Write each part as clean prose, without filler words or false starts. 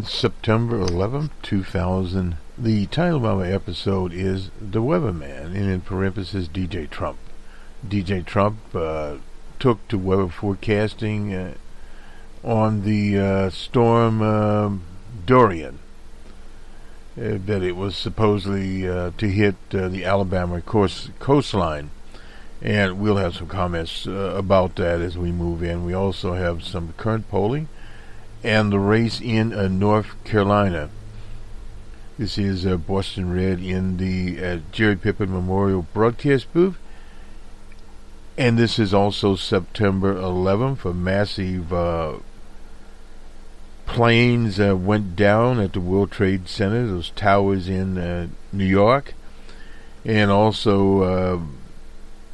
September 11th, 2000. The title of my episode is The Weatherman, and in parentheses, DJ Trump. DJ Trump took to weather forecasting on the storm Dorian, that it was supposedly to hit the Alabama coastline. And we'll have some comments about that as we move in. We also have some current polling and the race in North Carolina. This is Boston Red in the Jerry Pippin Memorial Broadcast Booth. And this is also September 11th. A massive planes went down at the World Trade Center, those towers in New York. And also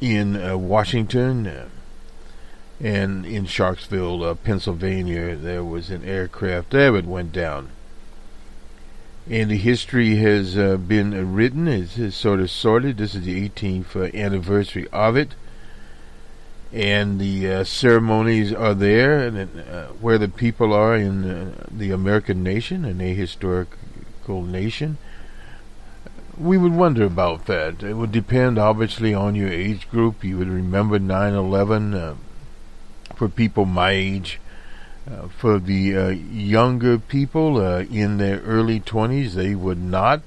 in Washington and in Sharksville, Pennsylvania, there was an aircraft there that went down. And the history has been written. It's sort of sorted. This is the 18th anniversary of it. And the ceremonies are there, and where the people are in the American nation, an ahistorical nation. We would wonder about that. It would depend, obviously, on your age group. You would remember 9/11 for people my age. For the younger people in their early 20s, they would not.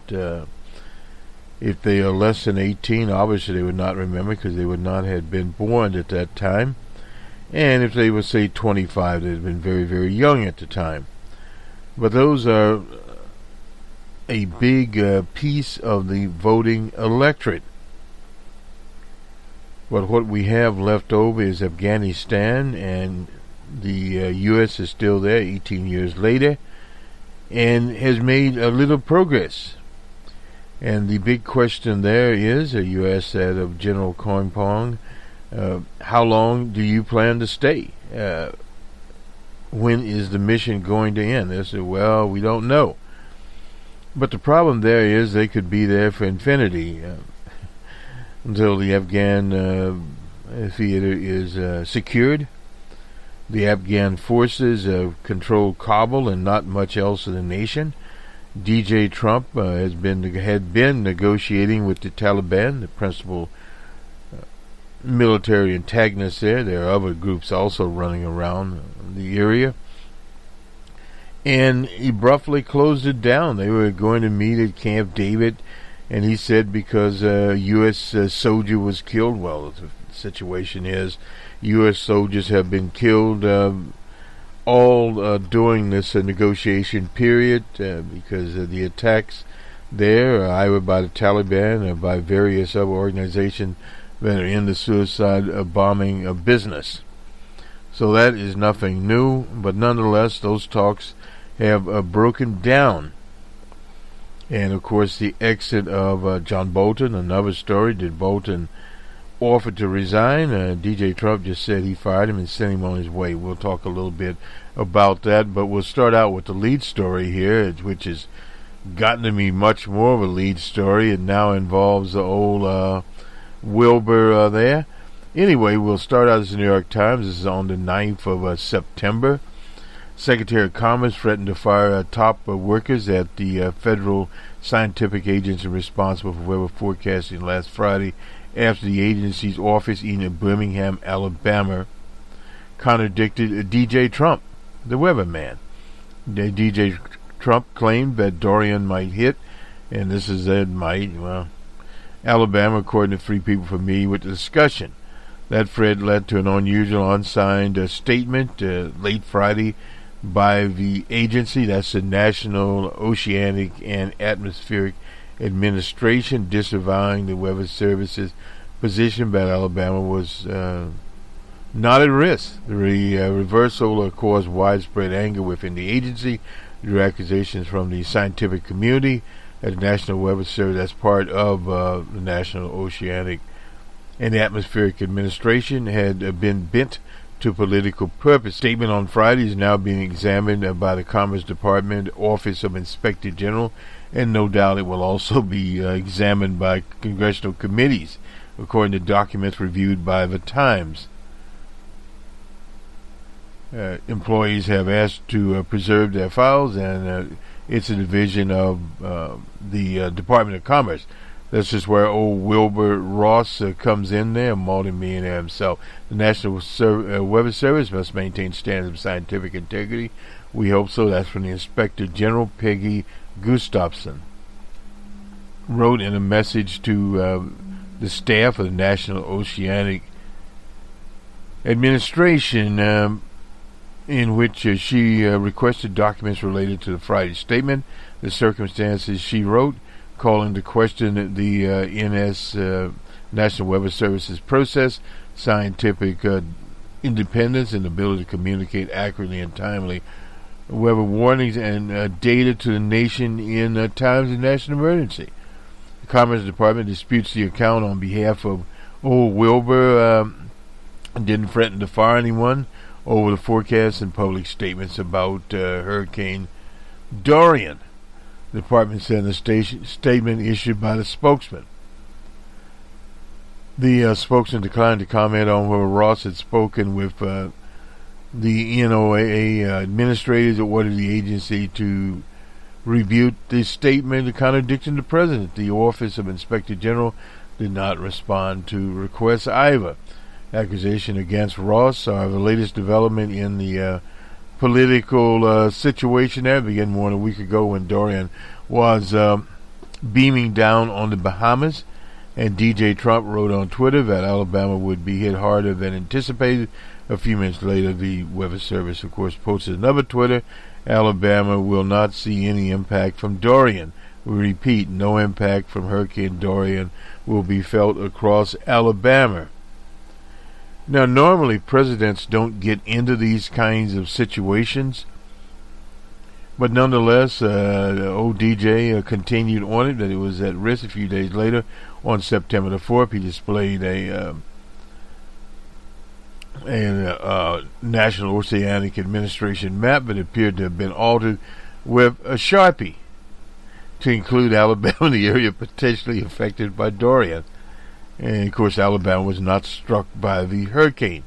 If they are less than 18, obviously they would not remember because they would not have been born at that time. And if they were, say, 25, they'd have been very, very young at the time. But those are a big piece of the voting electorate. But what we have left over is Afghanistan, and the U.S. is still there 18 years later and has made a little progress. And the big question there is, you asked that of General Cornpong, how long do you plan to stay? When is the mission going to end? They said, well, we don't know. But the problem there is they could be there for infinity until the Afghan theater is secured. The Afghan forces control Kabul and not much else of the nation. DJ Trump had been negotiating with the Taliban, the principal military antagonist there. There are other groups also running around the area. And he abruptly closed it down. They were going to meet at Camp David, and he said because a U.S. soldier was killed. Well, the situation is U.S. soldiers have been killed all during this negotiation period because of the attacks there, either by the Taliban or by various other organizations that are in the suicide bombing business. So that is nothing new, but nonetheless, those talks have broken down. And of course, the exit of John Bolton, another story. Did Bolton offer to resign? DJ Trump just said he fired him and sent him on his way. We'll talk a little bit about that, but we'll start out with the lead story here, which has gotten to be much more of a lead story. It now involves the old Wilbur there. Anyway, we'll start out as the New York Times. This is on the 9th of September. Secretary of Commerce threatened to fire top workers at the federal scientific agency responsible for weather forecasting last Friday after the agency's office in Birmingham, Alabama, contradicted DJ Trump, the weatherman. DJ Trump claimed that Dorian might hit, and this is it might, well, Alabama, according to three people familiar with the discussion. That threat led to an unusual unsigned statement late Friday by the agency, that's the National Oceanic and Atmospheric Administration, disavowing the Weather Service's position that Alabama was not at risk. The reversal caused widespread anger within the agency. Drew accusations from the scientific community at the National Weather Service, that's part of the National Oceanic and Atmospheric Administration, had been bent to political purpose. Statement on Friday is now being examined by the Commerce Department Office of Inspector General, and no doubt it will also be examined by congressional committees, according to documents reviewed by the Times. employees have asked to preserve their files, and it's a division of the Department of Commerce. This is where old Wilbur Ross comes in there, a multi-millionaire himself. The National Weather Service must maintain standards of scientific integrity. We hope so. That's from the Inspector General, Peggy Gustafson. Wrote in a message to the staff of the National Oceanic Administration, in which she requested documents related to the Friday statement, the circumstances she wrote, calling to question the National Weather Service's process, scientific independence, and ability to communicate accurately and timely weather warnings and data to the nation in times of national emergency. The Commerce Department disputes the account on behalf of old Wilbur. Didn't threaten to fire anyone over the forecasts and public statements about Hurricane Dorian. The department said in a statement issued by the spokesman. The spokesman declined to comment on whether Ross had spoken with the NOAA administrators or ordered the agency to rebuke this statement contradicting the president. The Office of Inspector General did not respond to requests either. Accusation against Ross are the latest development in the political situation there. It began more than a week ago when Dorian was beaming down on the Bahamas, and DJ Trump wrote on Twitter that Alabama would be hit harder than anticipated. A few minutes later, the Weather Service, of course, posted another Twitter: Alabama will not see any impact from Dorian. We repeat, no impact from Hurricane Dorian will be felt across Alabama. Now, normally presidents don't get into these kinds of situations, but nonetheless, old DJ continued on it, that it was at risk. A few days later, on September the 4th, he displayed a National Oceanic Administration map that appeared to have been altered with a Sharpie to include Alabama, the area potentially affected by Dorian. And, of course, Alabama was not struck by the hurricane.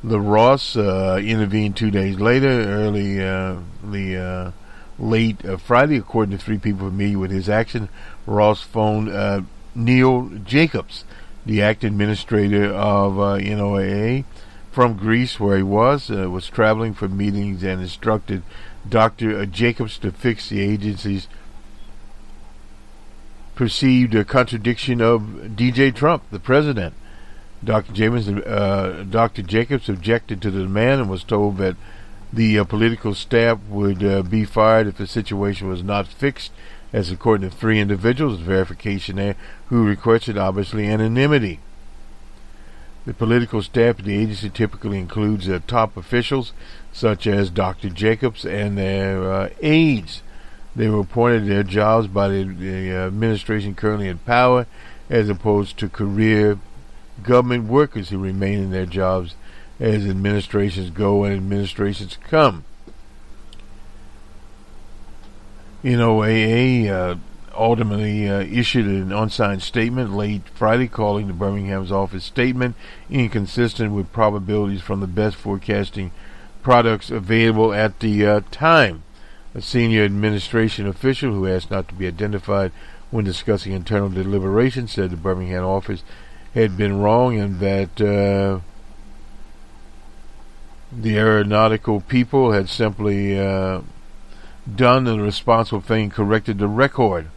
The Ross intervened 2 days later, late Friday. According to three people familiar with his action, Ross phoned Neil Jacobs, the acting administrator of NOAA, from Greece, where he was traveling for meetings, and instructed Dr. Jacobs to fix the agency's perceived contradiction of DJ Trump, the president. Dr. Jacobs objected to the demand and was told that the political staff would be fired if the situation was not fixed, as according to three individuals, verification there, who requested, obviously, anonymity. The political staff of the agency typically includes top officials, such as Dr. Jacobs and their aides. They were appointed to their jobs by the administration currently in power, as opposed to career government workers who remain in their jobs as administrations go and administrations come. NOAA ultimately issued an unsigned statement late Friday, calling the Birmingham's office statement inconsistent with probabilities from the best forecasting products available at the time. A senior administration official who asked not to be identified when discussing internal deliberations said the Birmingham office had been wrong, and that the aeronautical people had simply done the responsible thing, corrected the record.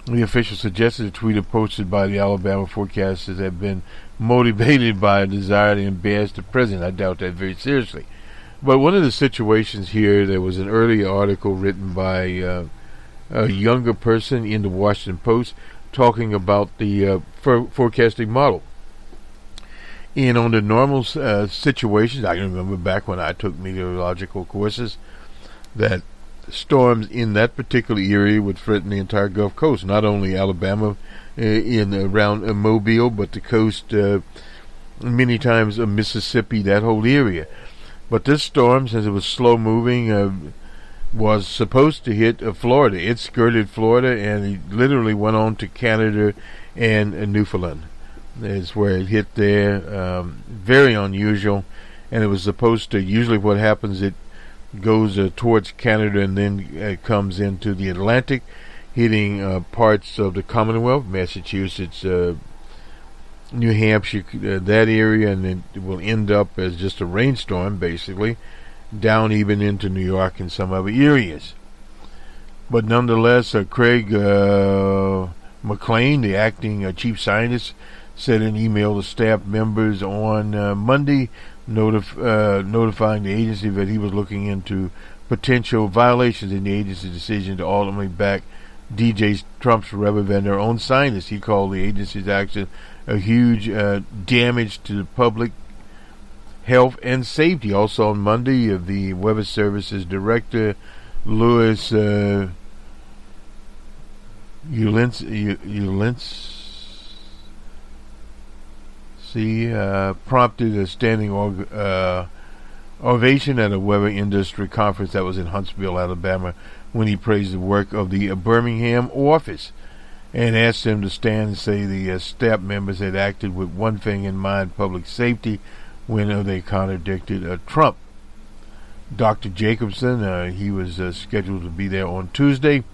The official suggested the tweet posted by the Alabama forecasters had been motivated by a desire to embarrass the president. I doubt that very seriously. But one of the situations here, there was an earlier article written by a younger person in the Washington Post talking about the forecasting model. And on the normal situations, I can remember back when I took meteorological courses, that storms in that particular area would threaten the entire Gulf Coast, not only Alabama in around Mobile, but the coast, many times Mississippi, that whole area. But this storm, since it was slow moving, was supposed to hit Florida. It skirted Florida, and it literally went on to Canada and Newfoundland. Is where it hit there. Very unusual. and it was supposed to. Usually, what happens, it goes towards Canada and then comes into the Atlantic, hitting parts of the Commonwealth, Massachusetts, New Hampshire, that area, and then it will end up as just a rainstorm, basically, down even into New York and some other areas. But nonetheless, Craig McLean, the acting chief scientist, sent an email to staff members on Monday notifying the agency that he was looking into potential violations in the agency's decision to ultimately back DJ Trump's rather than their own scientists. He called the agency's action a huge damage to the public health and safety. Also on Monday, the Weather Services Director, Louis prompted a standing ovation at a weather industry conference that was in Huntsville, Alabama, when he praised the work of the Birmingham office and asked them to stand and say the staff members had acted with one thing in mind, public safety, when they contradicted Trump. Dr. Jacobson, he was scheduled to be there on Tuesday.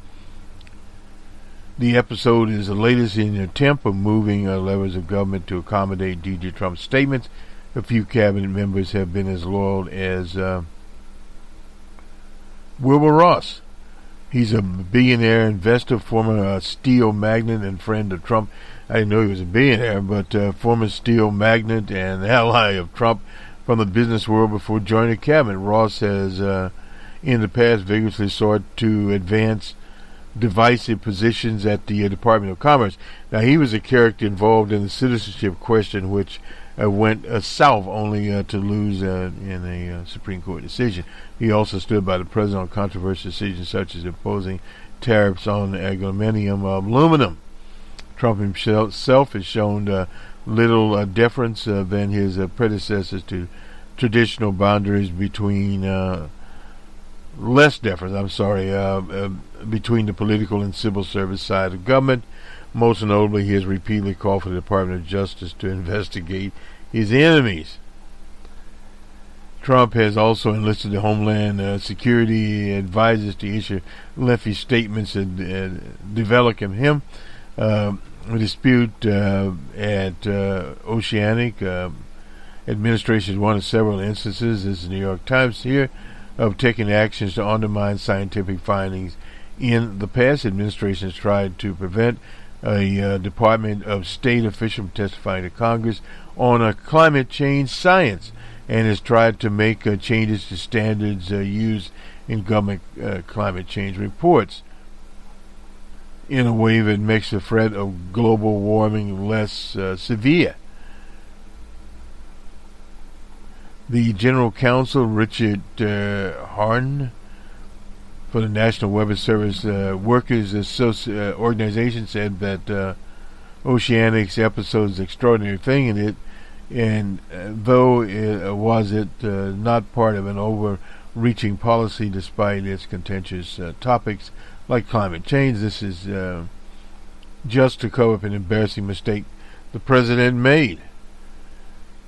The episode is the latest in an attempt of moving levers of government to accommodate DJ Trump's statements. A few cabinet members have been as loyal as Wilbur Ross. He's a billionaire investor, former steel magnate and friend of Trump. I didn't know he was a billionaire, but former steel magnate and ally of Trump from the business world before joining the cabinet. Ross has, in the past, vigorously sought to advance divisive positions at the Department of Commerce. Now, he was a character involved in the citizenship question, which went south only to lose in a Supreme Court decision. He also stood by the president on controversial decisions such as imposing tariffs on aluminum. Trump himself has shown little deference than his predecessors to traditional boundaries between between the political and civil service side of government. Most notably, he has repeatedly called for the Department of Justice to investigate his enemies. Trump has also enlisted the Homeland Security advisors to issue lengthy statements and developing him. A dispute at Oceanic administration is one of several instances, this is the New York Times here, of taking actions to undermine scientific findings. In the past, administration has tried to prevent a Department of State official from testifying to Congress on climate change science, and has tried to make changes to standards used in government climate change reports in a way that makes the threat of global warming less severe. The General Counsel, Richard Harn, for the National Weather Service Workers Organization, said that Oceanic's episode is an extraordinary thing, and though it was not part of an overreaching policy, despite its contentious topics like climate change, this is just to cover up an embarrassing mistake the president made.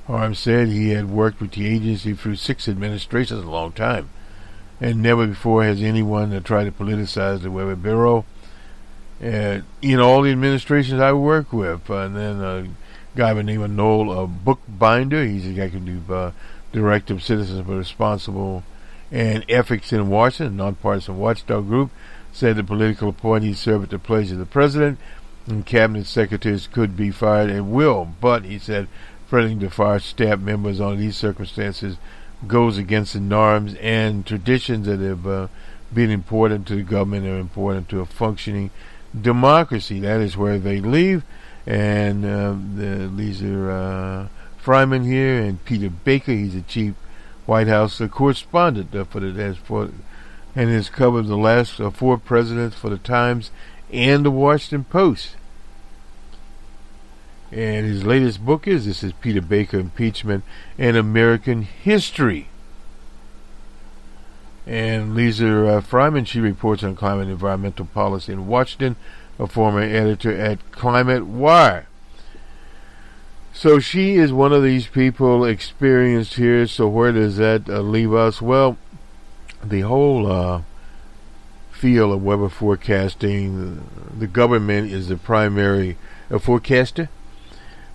Harm said he had worked with the agency through 6 administrations, a long time, and never before has anyone tried to politicize the Weather Bureau. In all the administrations I work with, and then a guy by the name of Noel Bookbinder, he's the executive director of Citizens for Responsible and Ethics in Washington, a nonpartisan watchdog group, said the political appointees serve at the pleasure of the president, and cabinet secretaries could be fired at will. But, he said, threatening to fire staff members on these circumstances goes against the norms and traditions that have been important to the government and important to a functioning democracy. That is where they live. And these are Fryman here and Peter Baker. He's the chief White House correspondent for the and has covered the last 4 presidents for the Times and the Washington Post. And his latest book is Peter Baker, Impeachment and American History. And Lisa Fryman, she reports on climate and environmental policy in Washington, a former editor at Climate Wire. So she is one of these people experienced here. So where does that leave us? Well, the whole field of weather forecasting, the government is the primary forecaster,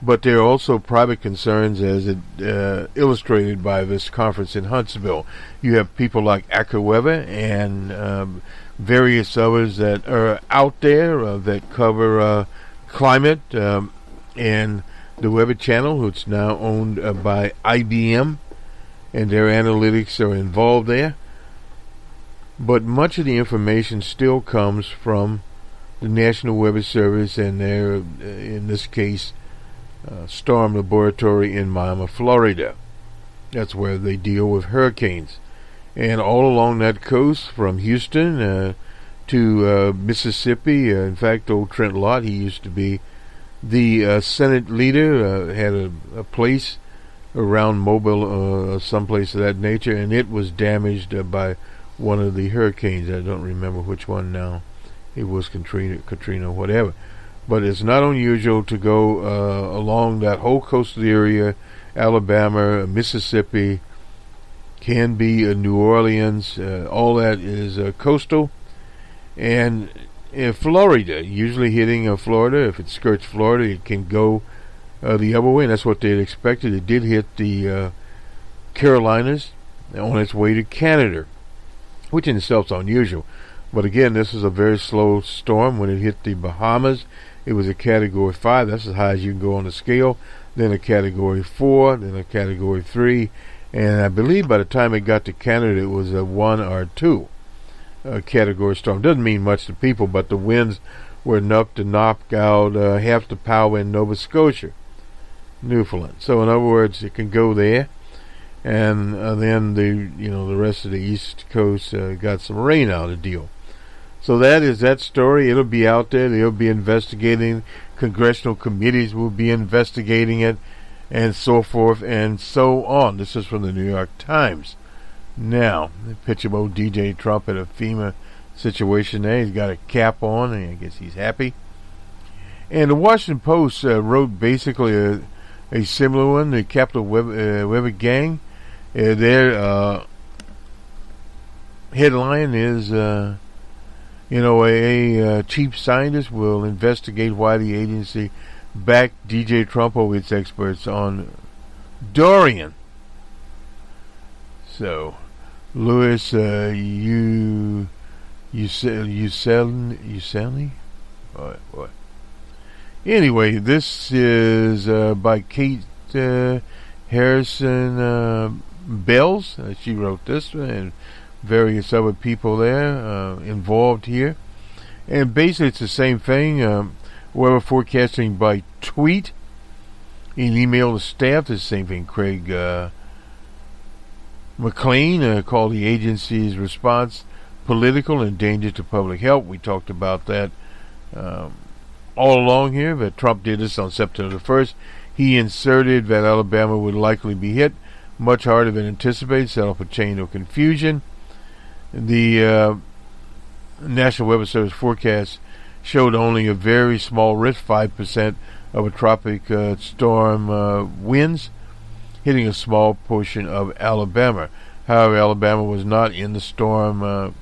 but there are also private concerns, as illustrated by this conference in Huntsville. You have people like AccuWeather and various others that are out there that cover climate and the Weather Channel, which is now owned by IBM, and their analytics are involved there. But much of the information still comes from the National Weather Service and their, in this case, Storm Laboratory in Miami, Florida. That's where they deal with hurricanes. And all along that coast, from Houston to Mississippi, in fact, old Trent Lott, he used to be the Senate leader, had a place around Mobile, someplace of that nature, and it was damaged by one of the hurricanes. I don't remember which one now. It was Katrina, whatever. But it's not unusual to go along that whole coastal area, Alabama, Mississippi, can be New Orleans, all that is coastal. And Florida, usually hitting Florida, if it skirts Florida, it can go the other way, and that's what they had expected. It did hit the Carolinas on its way to Canada, which in itself is unusual. But again, this is a very slow storm. When it hit the Bahamas, it was a Category 5. That's as high as you can go on the scale. Then a Category 4, then a Category 3. And I believe by the time it got to Canada, it was a 1 or 2 category storm. Doesn't mean much to people, but the winds were enough to knock out half the power in Nova Scotia, Newfoundland. So in other words, it can go there. And then the rest of the East Coast got some rain out of the deal. So that is that story. It'll be out there. They'll be investigating. Congressional committees will be investigating it, and so forth and so on. This is from the New York Times. Now, the picture of old DJ Trump at a FEMA situation there. He's got a cap on, and I guess he's happy. And the Washington Post wrote basically a similar one. The Capitol Weather Gang. Their headline is, a chief scientist will investigate why the agency backed DJ Trump over its experts on Dorian. So, Louis, you selling? What? Anyway, this is by Kate Harrison Bells. She wrote this, and various other people there involved here. And basically, it's the same thing. Weather forecasting by tweet, in email to staff. The same thing. Craig McLean called the agency's response political and dangerous to public health. We talked about that all along here, but Trump did this on September the 1st. He inserted that Alabama would likely be hit much harder than anticipated, set off a chain of confusion. The National Weather Service forecast showed only a very small risk, 5% of a tropic storm winds, hitting a small portion of Alabama. However, Alabama was not in the storm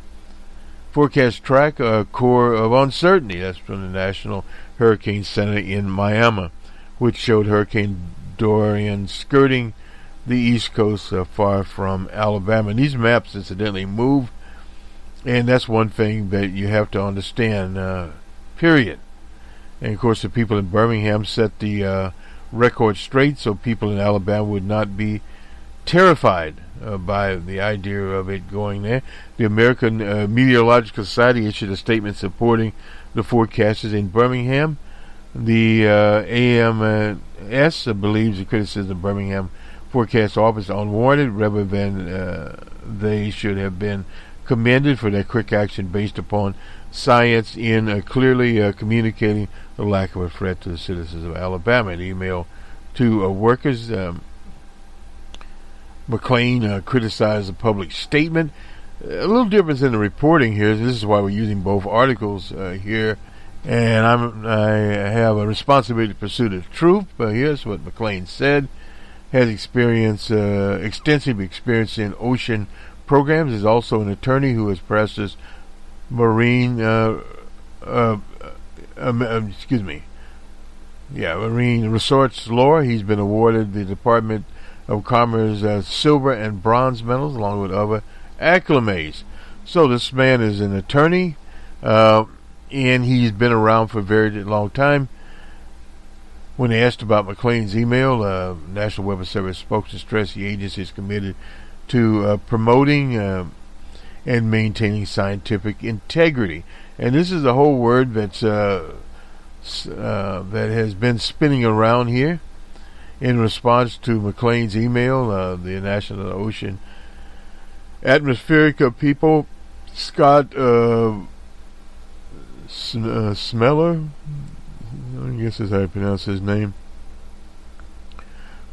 forecast track, a core of uncertainty. That's from the National Hurricane Center in Miami, which showed Hurricane Dorian skirting the East Coast far from Alabama. And these maps, incidentally, move, and that's one thing that you have to understand, period. And, of course, the people in Birmingham set the record straight so people in Alabama would not be terrified by the idea of it going there. The American Meteorological Society issued a statement supporting the forecasters in Birmingham. The AMS believes the criticism of Birmingham forecast office unwarranted, rather than they should have been commended for their quick action based upon science in clearly communicating the lack of a threat to the citizens of Alabama. An email to workers, McLean criticized the public statement. A little difference in the reporting here. This is why we're using both articles here And I have a responsibility to pursue the truth. But here's what McClain said. Has extensive experience in ocean programs. Is also an attorney who has practiced marine marine resource law. He's been awarded the Department of Commerce silver and bronze medals along with other acclimates. So this man is an attorney, and he's been around for a very long time. When asked about McClain's email, National Weather Service spokesman stressed the agency is committed to promoting and maintaining scientific integrity. And this is the whole word that's that has been spinning around here in response to McClain's email. The National Ocean Atmospheric People, Scott Smeller, I guess that's how I pronounce his name.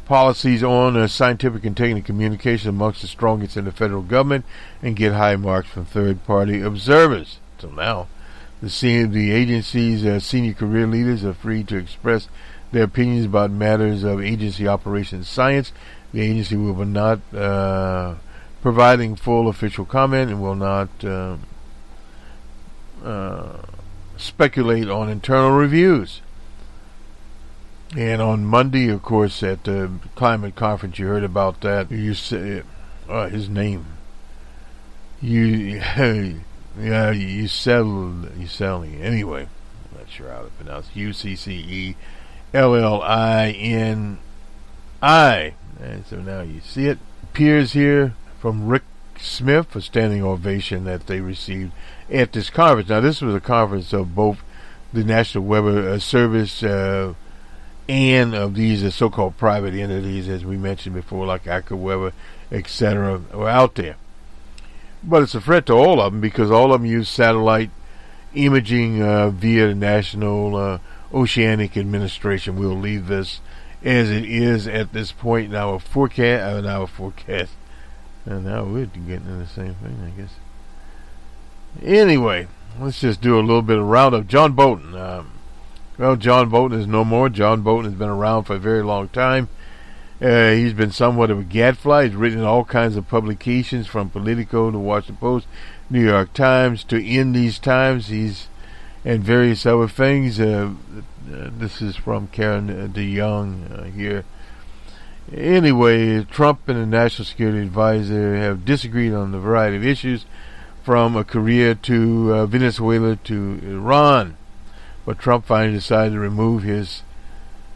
Policies on scientific integrity and communication amongst the strongest in the federal government and get high marks from third-party observers. So now, the agency's senior career leaders are free to express their opinions about matters of agency operations science. The agency will not providing full official comment and will not speculate on internal reviews. And on Monday, of course, at the climate conference, you heard about that. You said, his name. You settled. Anyway, I'm not sure how to pronounce UCCELLINI. And so now you see it. Appears here from Rick Smith, a standing ovation that they received at this conference. Now, this was a conference of both the National Weather Service and of these so-called private entities, as we mentioned before, like AccuWeather, etc., are out there. But it's a threat to all of them because all of them use satellite imaging via the National Oceanic Administration. We'll leave this as it is at this point in our forecast. And now we're getting into the same thing, I guess. Anyway, let's just do a little bit of roundup. John Bolton. John Bolton is no more. John Bolton has been around for a very long time. He's been somewhat of a gadfly. He's written in all kinds of publications, from Politico to Washington Post, New York Times to In These Times. And various other things. This is from Karen DeYoung here. Anyway, Trump and the National Security Advisor have disagreed on a variety of issues, from Korea to Venezuela to Iran. But Trump finally decided to remove his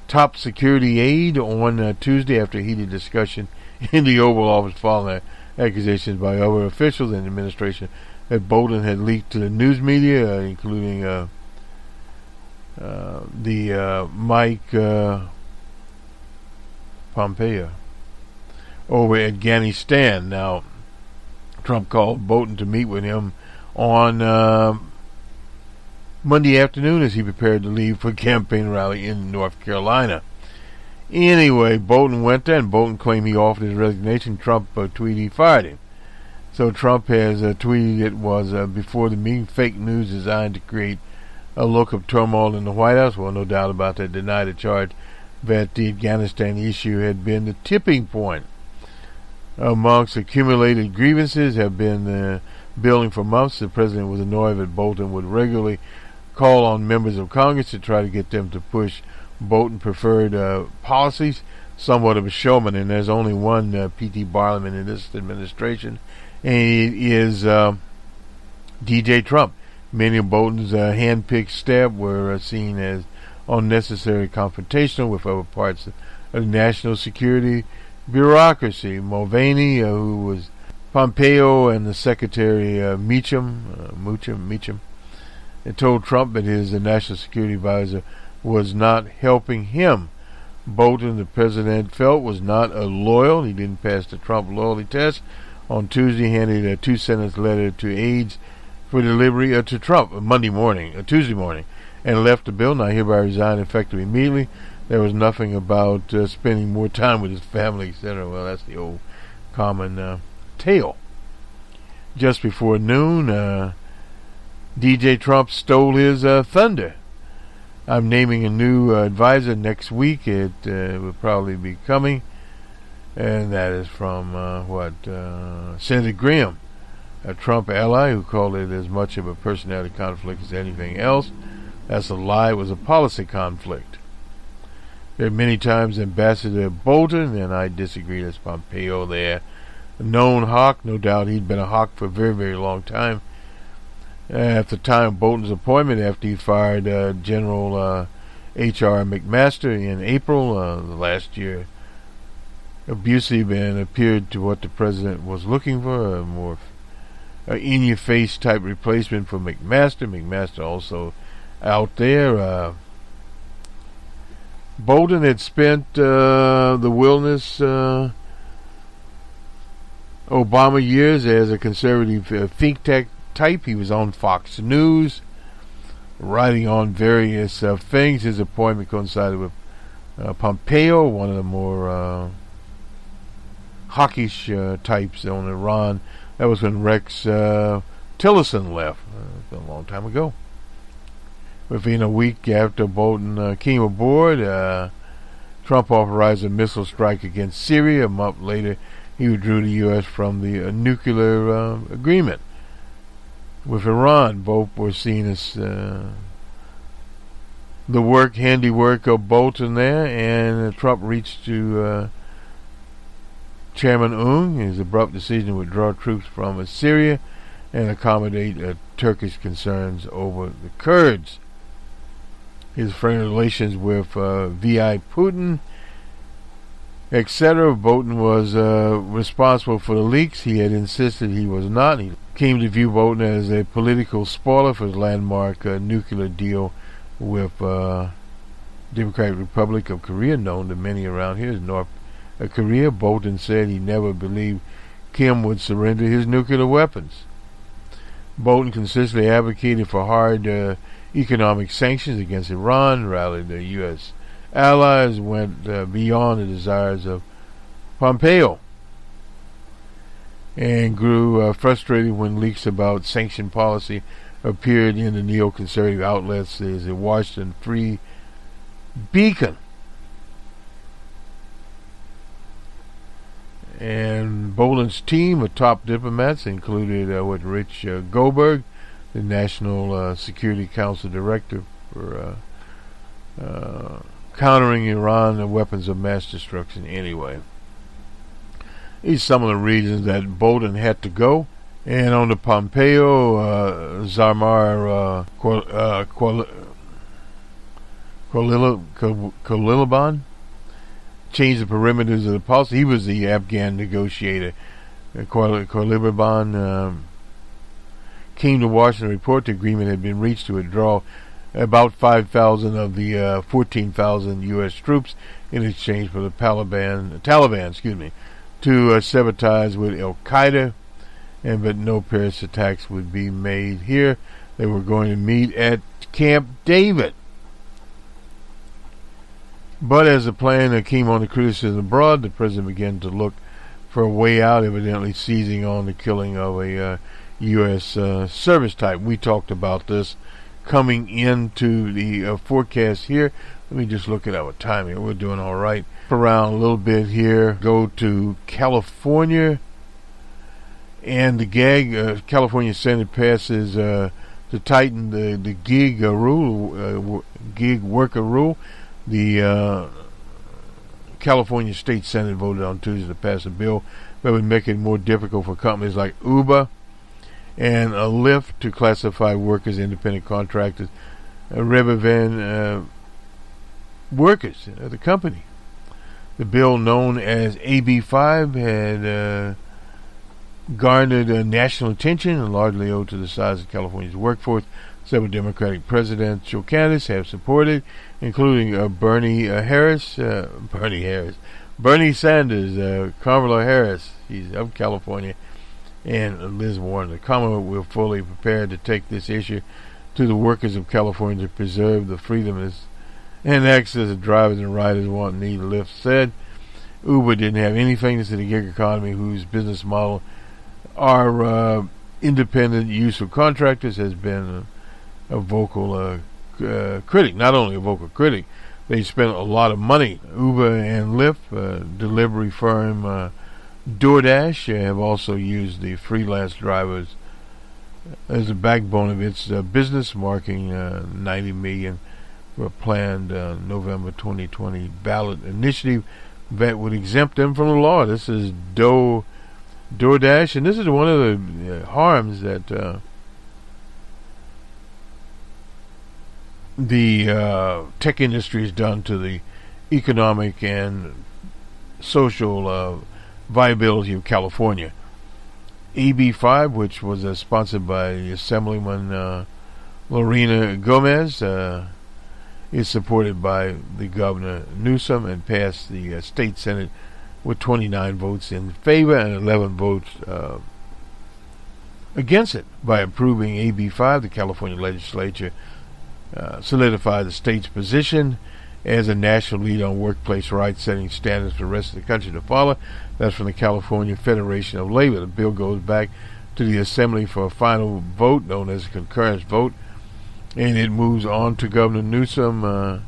top security aide on Tuesday after a heated discussion in the Oval Office following accusations by other officials in the administration that Bolton had leaked to the news media, including Mike Pompeo over Afghanistan. Now, Trump called Bolton to meet with him on Monday afternoon as he prepared to leave for a campaign rally in North Carolina. Anyway, Bolton went there, and Bolton claimed he offered his resignation. Trump tweeted he fired him. So Trump has tweeted it was before the meeting, fake news designed to create a look of turmoil in the White House. Well, no doubt about that. Denied the charge that the Afghanistan issue had been the tipping point. Amongst accumulated grievances have been building for months. The president was annoyed that Bolton would regularly call on members of Congress to try to get them to push Bolton-preferred policies. Somewhat of a showman, and there's only one P.T. Barnum in this administration, and it is D.J. Trump. Many of Bolton's hand-picked staff were seen as unnecessary confrontational with other parts of the national security bureaucracy. Mulvaney, who was Pompeo, and the Secretary Meacham, and told Trump that his national security advisor was not helping him. Bolton, the president felt, was not loyal. He didn't pass the Trump loyalty test. On Tuesday, handed a two-sentence letter to aides for delivery to Trump Tuesday morning, and left the bill. Now hereby resign effective immediately. There was nothing about spending more time with his family, etc. Well, that's the old common tale. Just before noon, DJ Trump stole his thunder. I'm naming a new advisor next week. It will probably be coming. And that is from, Senator Graham, a Trump ally who called it as much of a personality conflict as anything else. That's a lie. It was a policy conflict. There are many times Ambassador Bolton, and I disagree, that's Pompeo there, a known hawk. No doubt he'd been a hawk for a very, very long time. At the time of Bolton's appointment, after he fired General H.R. McMaster in April last year, abusive and appeared to what the president was looking for, a more in-your-face type replacement for McMaster. McMaster also out there. Bolton had spent the wilderness Obama years as a conservative think tank type. He was on Fox News, writing on various things. His appointment coincided with Pompeo, one of the more hawkish types on Iran. That was when Rex Tillerson left. A long time ago. Within a week after Bolton came aboard, Trump authorized a missile strike against Syria. A month later, he withdrew the U.S. from the nuclear agreement with Iran. Both were seen as the handiwork of Bolton there, and Trump reached to Chairman Ung his abrupt decision to withdraw troops from Syria and accommodate Turkish concerns over the Kurds. His friendly relations with V.I. Putin, etc. Bolton was responsible for the leaks. He had insisted he was not. He came to view Bolton as a political spoiler for his landmark nuclear deal with Democratic Republic of Korea, known to many around here as North Korea. Bolton said he never believed Kim would surrender his nuclear weapons. Bolton consistently advocated for hard economic sanctions against Iran, rallied the U.S. allies, went beyond the desires of Pompeo, and grew frustrated when leaks about sanction policy appeared in the neoconservative outlets as the Washington Free Beacon. And Bolton's team of top diplomats included Rich Goldberg, the National Security Council Director for countering Iran and weapons of mass destruction anyway. These are some of the reasons that Bolton had to go. And on the Pompeo, Zarmar Khalilabad changed the perimeters of the policy. He was the Afghan negotiator. Khalilabad came to Washington to report the agreement had been reached to withdraw about 5,000 of the 14,000 U.S. troops in exchange for the Taliban, to sabotage with Al-Qaeda, but no Paris attacks would be made here. They were going to meet at Camp David. But as the plan came on the criticism abroad, the president began to look for a way out, evidently seizing on the killing of a U.S. service type. We talked about this coming into the forecast here. Let me just look at our time here. We're doing all right. Around a little bit here. Go to California. And the California Senate passes to tighten the gig rule, gig worker rule. The California State Senate voted on Tuesday to pass a bill that would make it more difficult for companies like Uber and Lyft to classify workers as independent contractors rather than workers of the company. The bill, known as AB5, had garnered national attention and largely owed to the size of California's workforce. Several Democratic presidential candidates have supported, including Bernie Sanders, Kamala Harris, she's of California, and Liz Warren. The Commonwealth will fully prepared to take this issue to the workers of California to preserve the freedom and access of drivers and riders want and need. Lyft said Uber didn't have anything to say the gig economy, whose business model are independent use of contractors, has been a vocal critic. Not only a vocal critic, they spent a lot of money. Uber and Lyft, delivery firm DoorDash, have also used the freelance drivers as a backbone of its business, marking $90 million for a planned November 2020 ballot initiative that would exempt them from the law. This is DoorDash, and this is one of the harms that the tech industry has done to the economic and social viability of California. AB 5, which was sponsored by Assemblyman Lorena Gomez, is supported by the Governor Newsom and passed the state Senate with 29 votes in favor and 11 votes against it. By approving AB 5, the California legislature solidified the state's position as a national leader on workplace rights, setting standards for the rest of the country to follow. That's from the California Federation of Labor. The bill goes back to the Assembly for a final vote, known as a concurrence vote, and it moves on to Governor Newsom.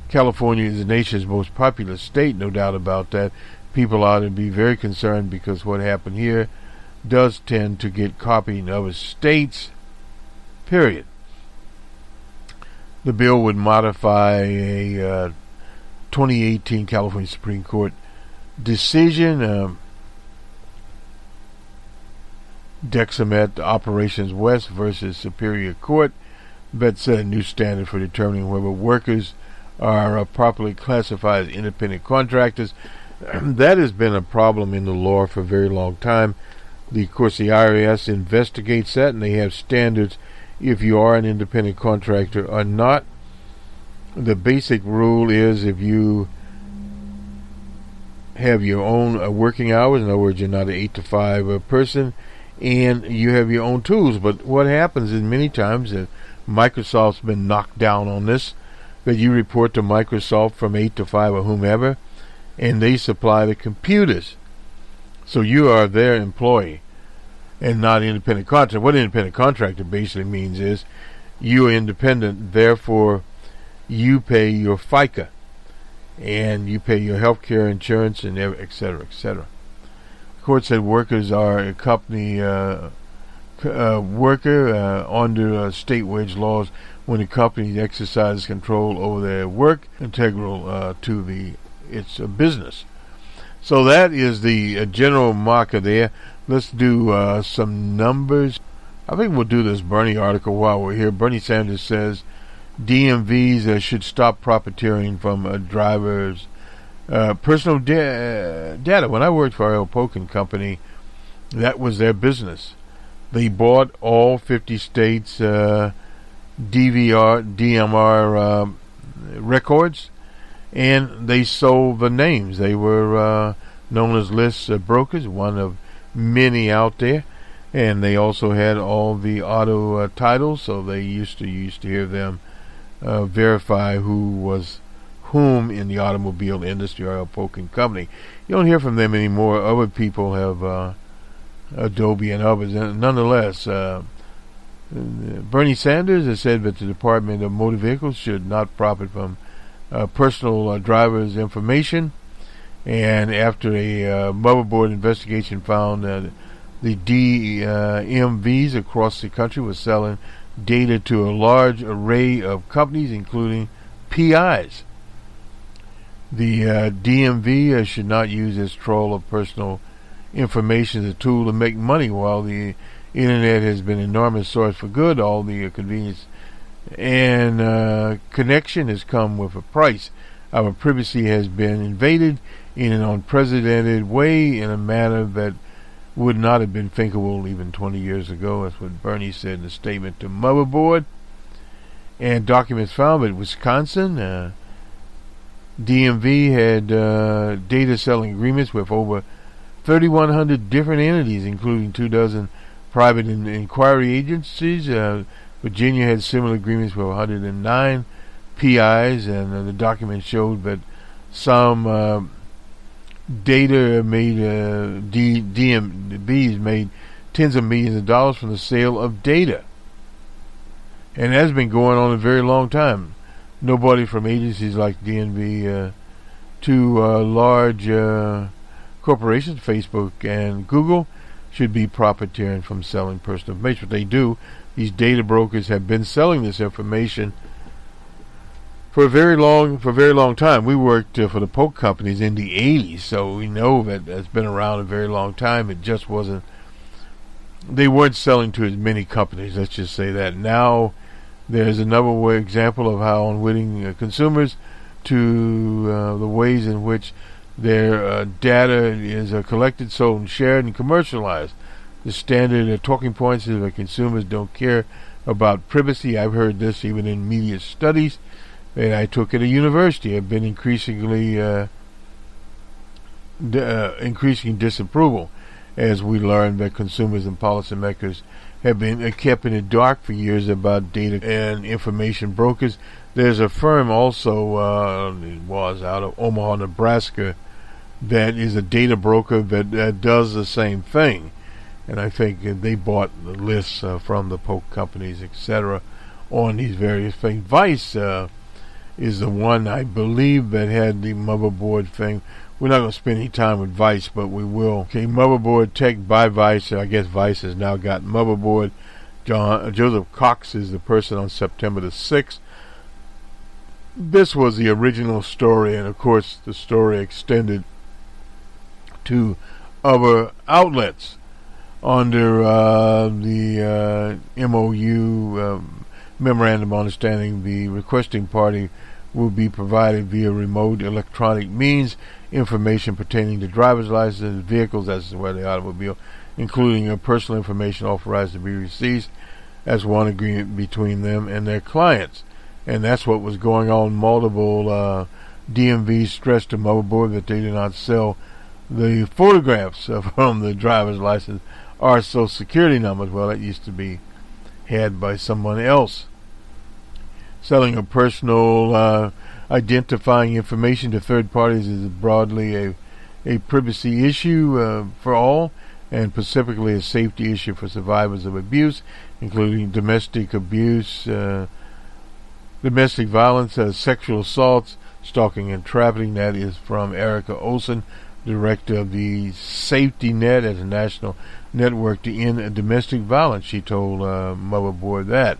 California is the nation's most populous state, no doubt about that. People ought to be very concerned because what happened here does tend to get copied in other states, period. The bill would modify a 2018 California Supreme Court decision, Dexamet Operations West versus Superior Court, that set a new standard for determining whether workers are properly classified as independent contractors. That has been a problem in the law for a very long time. Of course, the IRS investigates that, and they have standards if you are an independent contractor or not. The basic rule is if you have your own working hours, in other words, you're not an 8 to 5 person, and you have your own tools. But what happens is many times Microsoft's been knocked down on this, that you report to Microsoft from 8 to 5 or whomever, and they supply the computers. So you are their employee and not independent contractor. What independent contractor basically means is you are independent, therefore you pay your FICA and you pay your health care insurance and etc., etc. The court said workers are a company worker under state wage laws when the company exercises control over their work, integral to its business. So that is the general marker there. Let's do some numbers. I think we'll do this Bernie article while we're here. Bernie Sanders says DMVs should stop profiteering from drivers' personal data. When I worked for Al Polk & Company, that was their business. They bought all 50 states' DMR records, and they sold the names. They were known as list brokers, one of many out there, and they also had all the auto titles, so they used to hear them verify who was whom in the automobile industry or Polk & Company. You don't hear from them anymore. Other people have Adobe and others. And nonetheless, Bernie Sanders has said that the Department of Motor Vehicles should not profit from personal drivers' information. And after a motherboard investigation found that the DMVs across the country were selling data to a large array of companies, including PIs. The DMV should not use its troll of personal information as a tool to make money. While the internet has been an enormous source for good, all the convenience and connection has come with a price. Our privacy has been invaded in an unprecedented way in a manner that would not have been thinkable even 20 years ago. That's what Bernie said in a statement to Motherboard. And documents found that Wisconsin, DMV had data selling agreements with over 3,100 different entities, including 24 private inquiry agencies. Virginia had similar agreements with 109 PIs, and the document showed that some data made DMVs made tens of millions of dollars from the sale of data. And that's been going on a very long time. Nobody from agencies like DNV to large corporations, Facebook and Google, should be profiteering from selling personal information. What they do, these data brokers have been selling this information for a very long time. We worked for the poke companies in the 80s, so we know that that's been around a very long time. It just wasn't, they weren't selling to as many companies, let's just say that. Now there's another example of how unwitting consumers to the ways in which their data is collected, sold, and shared, and commercialized. The standard talking points is that consumers don't care about privacy. I've heard this even in media studies that I took at a university. Have been increasing disapproval as we learn that consumers and policymakers have been kept in the dark for years about data and information brokers. There's a firm also, it was out of Omaha, Nebraska, that is a data broker that does the same thing. And I think they bought the lists from the poke companies, etc., on these various things. Vice is the one, I believe, that had the motherboard thing. We're not going to spend any time with Vice, but we will. Okay, motherboard tech by Vice. I guess Vice has now got motherboard. Joseph Cox is the person on September the 6th. This was the original story, and of course the story extended to other outlets under the MOU Memorandum of Understanding. The requesting party will be provided via remote electronic means information pertaining to driver's licenses, vehicles, as well as the automobile, including personal information authorized to be received, as one agreement between them and their clients. And that's what was going on. Multiple DMVs stressed to motherboard that they do not sell the photographs from the driver's license or social security numbers. Well, that used to be had by someone else. Selling of personal identifying information to third parties is broadly a privacy issue for all, and specifically a safety issue for survivors of abuse, including domestic abuse, domestic violence, sexual assaults, stalking, and trafficking. That is from Erica Olson, director of the Safety Net as a national network to end domestic violence. She told Motherboard that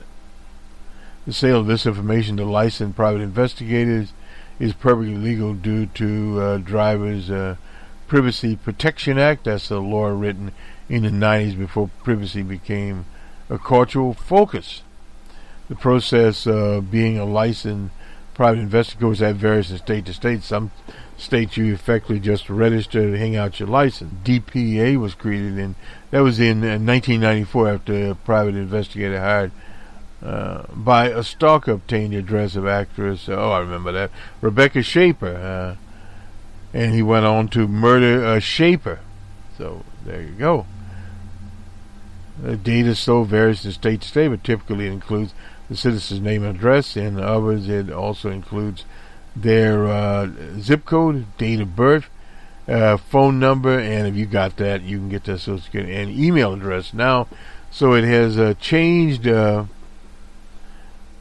the sale of this information to licensed private investigators is perfectly legal due to Drivers Privacy Protection Act. That's a law written in the 90s before privacy became a cultural focus. The process of being a licensed private investigator is varies from state to state. Some states you effectively just register to hang out your license. DPA was created that was in 1994 after a private investigator hired by a stalker obtained the address of actress, I remember that, Rebecca Schaefer, and he went on to murder Schaefer. So there you go. The data so varies from state to state, but typically it includes the citizen's name and address. In others, it also includes their zip code, date of birth, phone number, and if you got that, you can get their social security and email address now. So it has changed.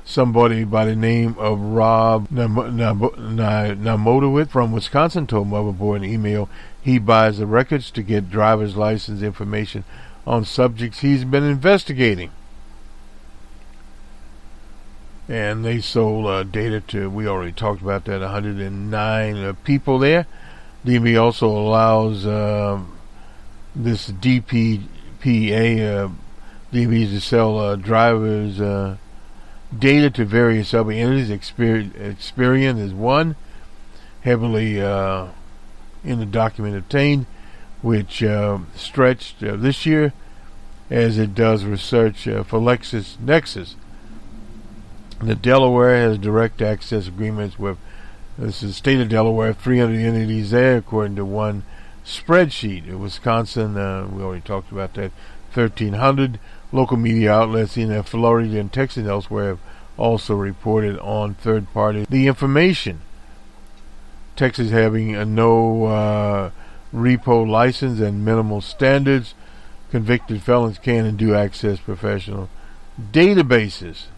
Somebody by the name of Rob Namodowitz from Wisconsin told Motherboard in email he buys the records to get driver's license information on subjects he's been investigating. And they sold data to, we already talked about that, 109 people there. DMV also allows this DPPA DMVs to sell drivers data to various other entities. Experian is one, heavily in the document obtained, which stretched this year as it does research for LexisNexis. The Delaware has direct access agreements with, this is the state of Delaware, 300 entities there according to one spreadsheet. In Wisconsin, we already talked about that, 1,300. Local media outlets in Florida and Texas and elsewhere have also reported on third party the information. Texas having a no repo license and minimal standards. Convicted felons can and do access professional databases.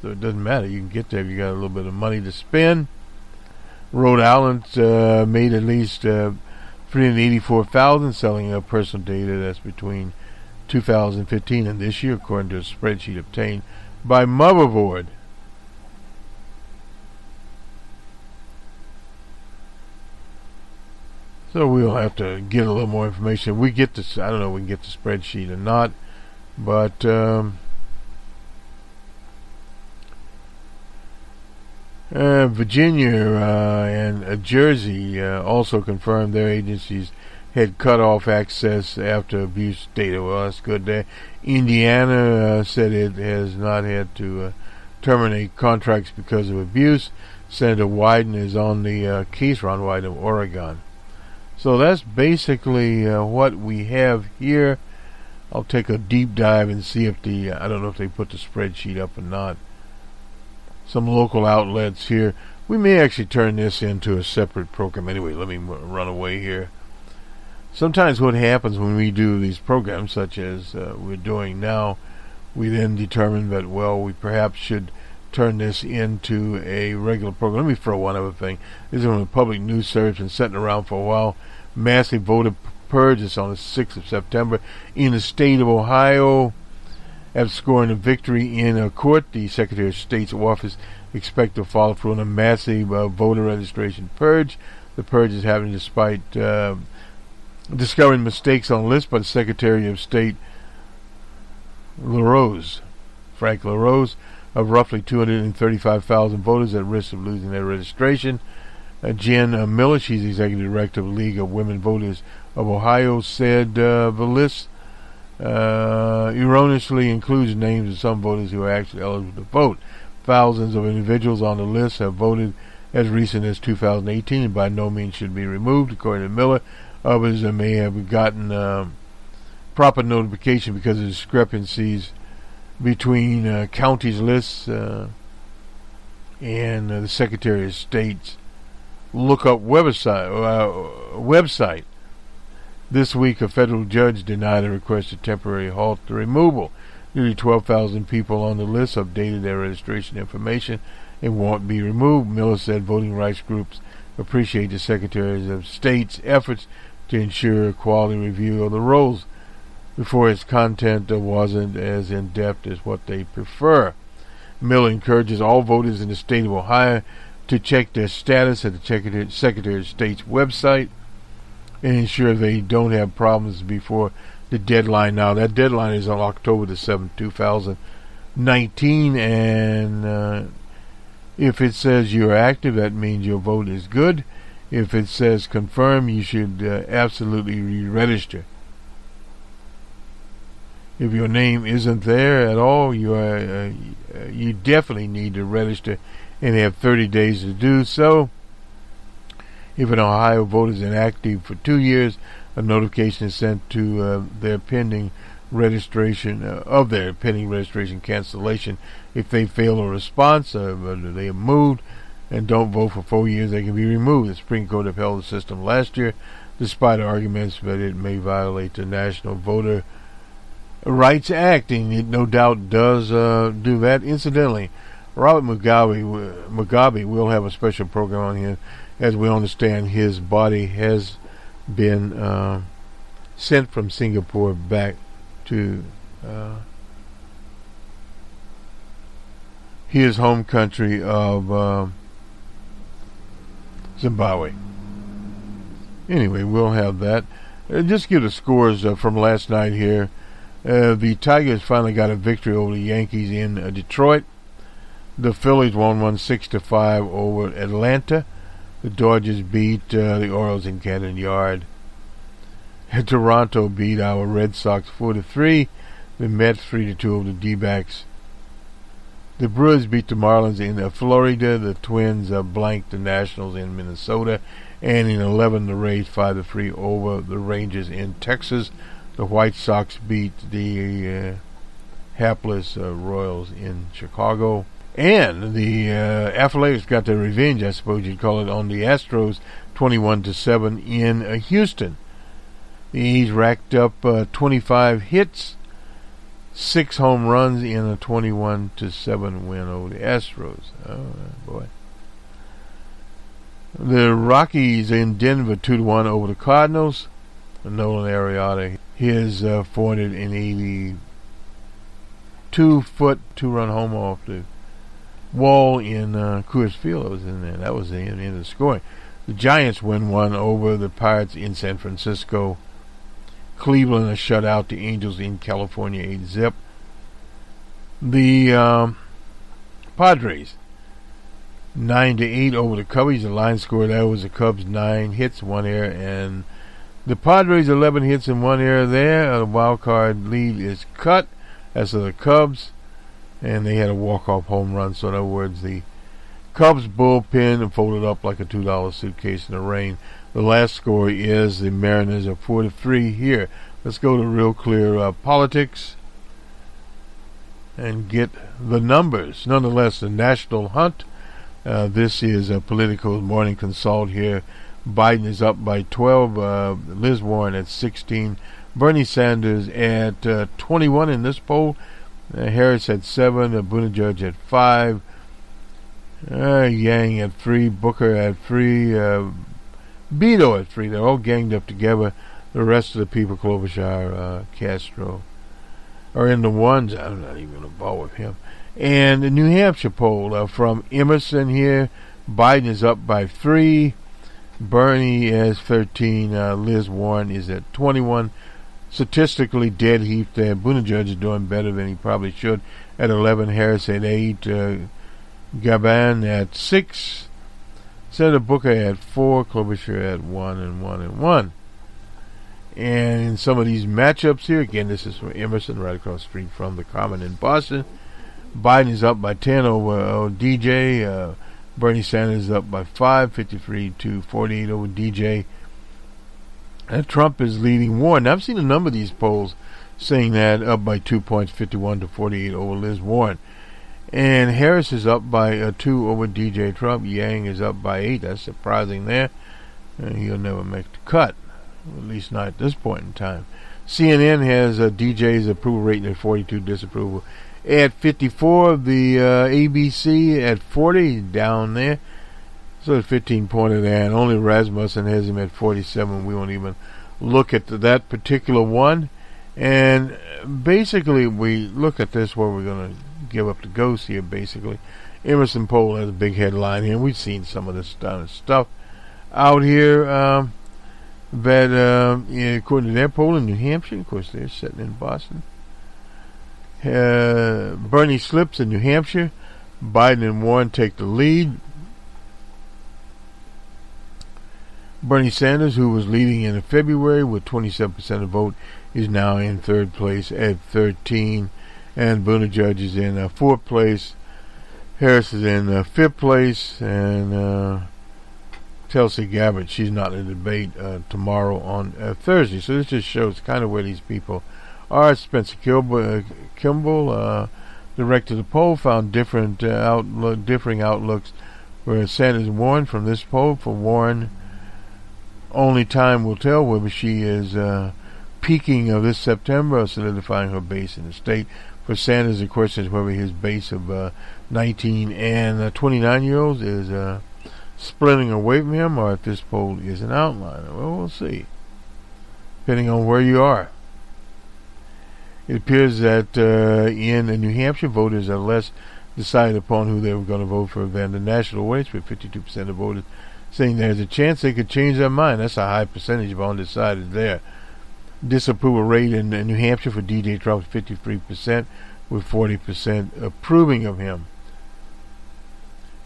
so it doesn't matter. You can get there if you got a little bit of money to spend. Rhode Island made at least 384,000 selling personal data. That's between 2015 and this year, according to a spreadsheet obtained by Motherboard. So we'll have to get a little more information. We get this. I don't know if we can get the spreadsheet or not, but Virginia and Jersey also confirmed their agencies had cut off access after abuse data. Well, that's good there. Indiana said it has not had to terminate contracts because of abuse. Senator Wyden is on the case, Ron Wyden of Oregon. So that's basically what we have here. I'll take a deep dive and see if I don't know if they put the spreadsheet up or not. Some local outlets here. We may actually turn this into a separate program. Anyway, let me run away here. Sometimes what happens when we do these programs, such as we're doing now, we then determine that, well, we perhaps should turn this into a regular program. Let me throw one other thing. This is on the public news service, been sitting around for a while. Massive voter purge is on the 6th of September in the state of Ohio. After scoring a victory in a court, the Secretary of State's office expects to follow through on a massive voter registration purge. The purge is happening despite discovering mistakes on lists by the Secretary of State Frank LaRose, of roughly 235,000 voters at risk of losing their registration. Jen Miller, she's the Executive Director of the League of Women Voters of Ohio, said the list erroneously includes names of some voters who are actually eligible to vote. Thousands of individuals on the list have voted as recent as 2018 and by no means should be removed, according to Miller. Others may have gotten proper notification because of discrepancies between counties' lists and the Secretary of State's lookup website. This week, a federal judge denied a request to temporarily halt the removal. Nearly 12,000 people on the list updated their registration information and won't be removed. Miller said voting rights groups appreciate the Secretary of State's efforts to ensure a quality review of the rolls before its content wasn't as in-depth as what they prefer. Miller encourages all voters in the state of Ohio to check their status at the Secretary of State's website and ensure they don't have problems before the deadline. Now, that deadline is on October the 7th, 2019, and if it says you're active, that means your vote is good. If it says confirm, you should absolutely re-register. If your name isn't there at all, you definitely need to register and have 30 days to do so. If an Ohio voter is inactive for 2 years, a notification is sent to their pending registration cancellation. If they fail a response, whether they have moved and don't vote for 4 years, they can be removed. The Supreme Court upheld the system last year, despite arguments that it may violate the National Voter Rights Act, and it no doubt does do that. Incidentally, Robert Mugabe will have a special program on him. As we understand, his body has been sent from Singapore back to his home country of Zimbabwe. Anyway, we'll have that. Just give the scores from last night here. The Tigers finally got a victory over the Yankees in Detroit. The Phillies won 6-5 over Atlanta. The Dodgers beat the Orioles in Camden Yard. Toronto beat our Red Sox 4-3. The Mets 3-2 over the D-backs. The Brewers beat the Marlins in Florida. The Twins blanked the Nationals in Minnesota. And in 11, the Rays 5-3 over the Rangers in Texas. The White Sox beat the hapless Royals in Chicago. And the Athletics got their revenge, I suppose you'd call it, on the Astros 21-7 in Houston. The A's racked up 25 hits, 6 home runs in a 21-7 win over the Astros. Oh boy. The Rockies in Denver 2-1 over the Cardinals. Nolan Arrieta, his 482-foot 2-run homer off the wall in Coors Field. Was in there. That was the end of the scoring. The Giants win 1 over the Pirates in San Francisco. Cleveland has shut out the Angels in California 8-zip. The Padres 9-8 over the Cubbies. The line score there was the Cubs 9 hits, 1 error, and the Padres 11 hits and 1 error there. The wild card lead is cut as of the Cubs, and they had a walk-off home run. So in other words, the Cubs bullpen folded up like a $2 suitcase in the rain. The last score is the Mariners are 4-3 here. Let's go to Real Clear Politics and get the numbers. Nonetheless, the national hunt. This is a Politico's morning consult here. Biden is up by 12. Liz Warren at 16. Bernie Sanders at 21 in this poll. Harris at 7. Buttigieg at 5. Yang at 3. Booker at 3. Beto at 3. They're all ganged up together. The rest of the people, Klobuchar, Castro, are in the ones. I'm not even going to bother with him. And the New Hampshire poll from Emerson here. Biden is up by 3. Bernie has 13. Liz Warren is at 21. Statistically dead heat there. Buttigieg is doing better than he probably should at 11. Harris at 8. Gaban at 6. Senator Booker at 4. Klobuchar at 1 and 1 and 1. And in some of these matchups here, again, this is from Emerson, right across the street from the Common in Boston. Biden is up by 10 over DJ. Bernie Sanders is up by 5, 53-48 over DJ. And Trump is leading Warren. Now, I've seen a number of these polls saying that, up by 2 points, 51-48 over Liz Warren. And Harris is up by 2 over DJ Trump. Yang is up by 8. That's surprising there. He'll never make the cut, at least not at this point in time. CNN has DJ's approval rating at 42, disapproval at 54. The ABC at 40, down there. So it's 15-pointer there, and only Rasmussen has him at 47. We won't even look at that particular one. And basically, we look at this where we're going to give up the ghost here, basically. Emerson poll has a big headline here, and we've seen some of this stuff out here. That, according to their poll in New Hampshire, of course, they're sitting in Boston. Bernie slips in New Hampshire. Biden and Warren take the lead. Bernie Sanders, who was leading in February with 27% of the vote, is now in third place at 13. And Buttigieg is in fourth place. Harris is in fifth place. And Tulsi Gabbard, she's not in the debate tomorrow on Thursday. So this just shows kind of where these people are. Spencer Kimball, director of the poll, found differing outlooks for Sanders and Warren from this poll. For Warren, only time will tell whether she is peaking of this September or solidifying her base in the state. For Sanders, the question is whether his base of 19 and 29-year-olds is splitting away from him, or if this poll is an outlier. Well, we'll see, depending on where you are. It appears that in New Hampshire, voters are less decided upon who they were going to vote for than the national race, with 52% of voters saying there's a chance they could change their mind. That's a high percentage of undecided there. Disapproval rate in New Hampshire for DJ Trump is 53%, with 40% approving of him.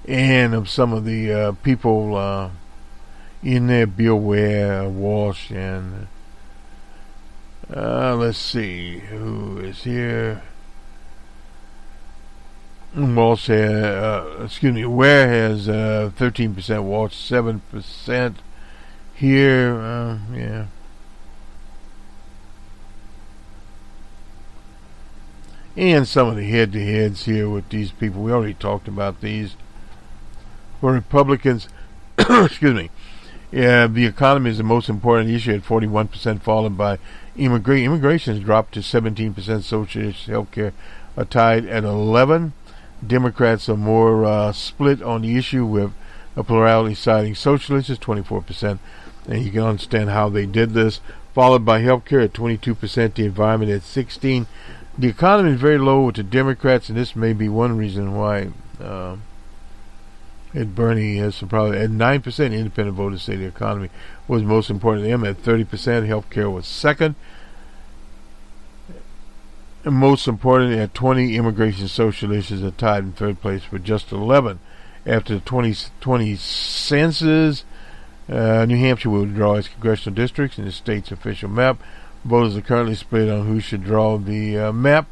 And of some of the people in there, Bill Ware, Walsh, and let's see who is here. Walsh, Ware has 13%, Walsh 7% here. Yeah. And some of the head-to-heads here with these people. We already talked about these. For Republicans, excuse me, Yeah, the economy is the most important issue at 41%, followed by immigration has dropped to 17%. Social issues, healthcare are tied at 11. Democrats are more split on the issue, with a plurality citing socialists 24%, and you can understand how they did this. Followed by healthcare at 22%, the environment at 16%. The economy is very low with the Democrats, and this may be one reason why Bernie has probably at 9%. Independent voters say the economy was most important to them at 30%. Healthcare was second. And most important at 20. Immigration and social issues are tied in third place with just 11. After the 2020 census, New Hampshire will draw its congressional districts in the state's official map. Voters are currently split on who should draw the map,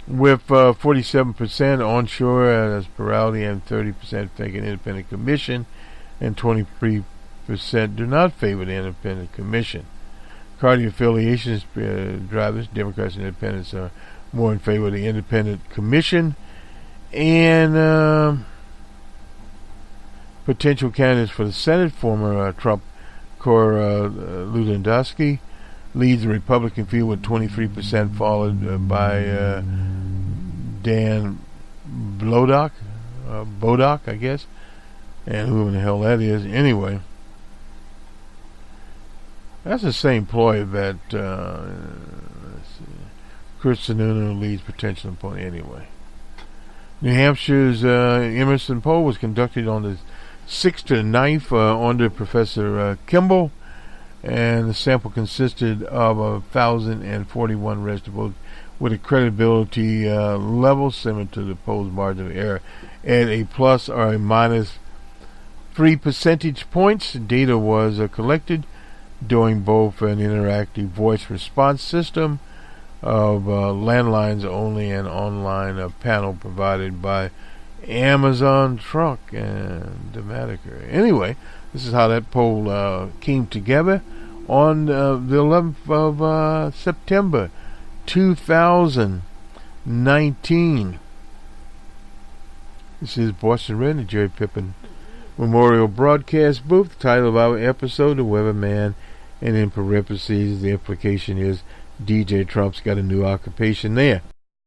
with 47% onshore as plurality and 30% fake an independent commission, and 23% do not favor the independent commission. Party affiliations drivers, Democrats and Independents, are more in favor of the independent commission, and potential candidates for the Senate, former Trump Cora Lewandowski leads the Republican field with 23%, followed by Dan Bodak, I guess, and who in the hell that is. Anyway, that's the same ploy that Chris Sununu leads potential opponent anyway. New Hampshire's Emerson poll was conducted on the 6th to the 9th under Professor Kimball, and the sample consisted of 1,041 registered voters with a credibility level similar to the poll's margin of error at a plus or a minus 3 percentage points. Data was collected during both an interactive voice response system of landlines only and online panel provided by Amazon Truck and Dematica. Anyway, this is how that poll came together on the 11th of September 2019. This is Boston Red, the Jerry Pippin Memorial Broadcast Booth. The title of our episode, The Weatherman, and in parentheses, the implication is DJ Trump's got a new occupation there.